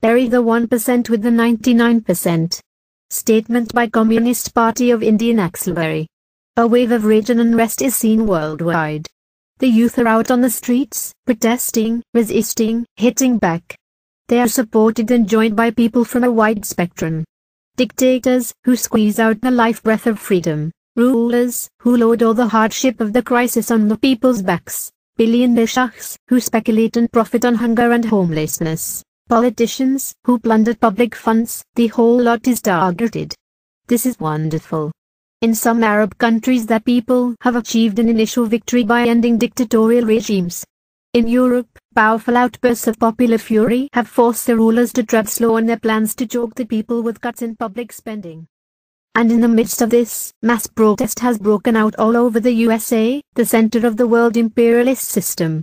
Bury the 1% with the 99%. Statement by Communist Party of India Naxalbari. A wave of rage and unrest is seen worldwide. The youth are out on the streets, protesting, resisting, hitting back. They are supported and joined by people from a wide spectrum. Dictators, who squeeze out the life breath of freedom. Rulers, who load all the hardship of the crisis on the people's backs. Billionaire sheikhs, who speculate and profit on hunger and homelessness. Politicians, who plunder public funds, the whole lot is targeted. This is wonderful. In some Arab countries the people have achieved an initial victory by ending dictatorial regimes. In Europe, powerful outbursts of popular fury have forced the rulers to tread slow on their plans to choke the people with cuts in public spending. And in the midst of this, mass protest has broken out all over the USA, the center of the world imperialist system.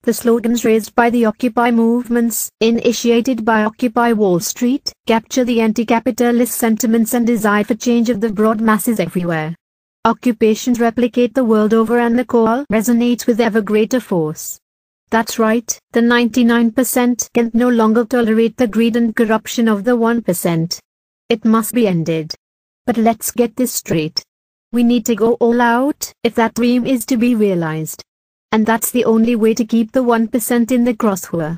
The slogans raised by the Occupy movements, initiated by Occupy Wall Street, capture the anti-capitalist sentiments and desire for change of the broad masses everywhere. Occupations replicate the world over and the call resonates with ever greater force. That's right, the 99% can no longer tolerate the greed and corruption of the 1%. It must be ended. But let's get this straight. We need to go all out, if that dream is to be realized. And that's the only way to keep the 1% in the crossfire.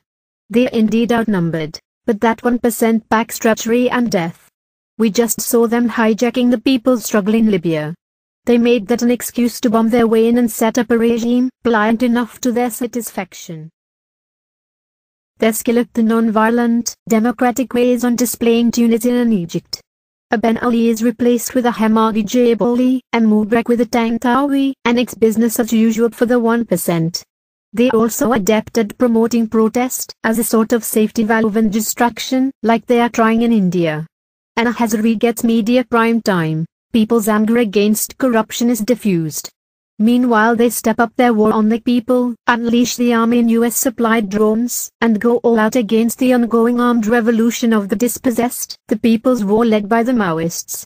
They are indeed outnumbered, but that 1% backs treachery and death. We just saw them hijacking the people's struggle in Libya. They made that an excuse to bomb their way in and set up a regime, pliant enough to their satisfaction. Their skill at the non-violent, democratic way is on display in Tunisia and Egypt. A Ben Ali is replaced with a Hamadi Jeboli, and Mubarak with a Tantawi, and it's business as usual for the 1%. They are also adept at promoting protest, as a sort of safety valve and distraction, like they are trying in India. And a Hazari gets media prime time, people's anger against corruption is diffused. Meanwhile they step up their war on the people, unleash the army in US-supplied drones, and go all out against the ongoing armed revolution of the dispossessed, the people's war led by the Maoists.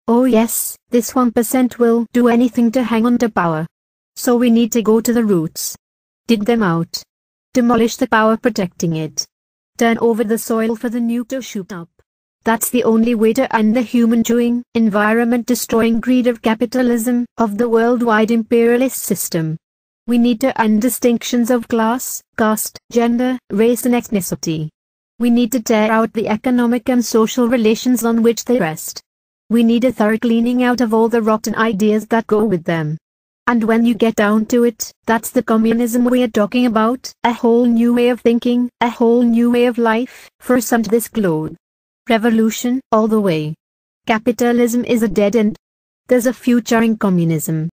Oh yes, this 1% will do anything to hang on to power. So we need to go to the roots. Dig them out. Demolish the power protecting it. Turn over the soil for the new to shoot up. That's the only way to end the human-chewing, environment-destroying greed of capitalism, of the worldwide imperialist system. We need to end distinctions of class, caste, gender, race and ethnicity. We need to tear out the economic and social relations on which they rest. We need a thorough cleaning out of all the rotten ideas that go with them. And when you get down to it, that's the communism we are talking about, a whole new way of thinking, a whole new way of life, for some to this globe. Revolution, all the way. Capitalism is a dead end. There's a future in communism.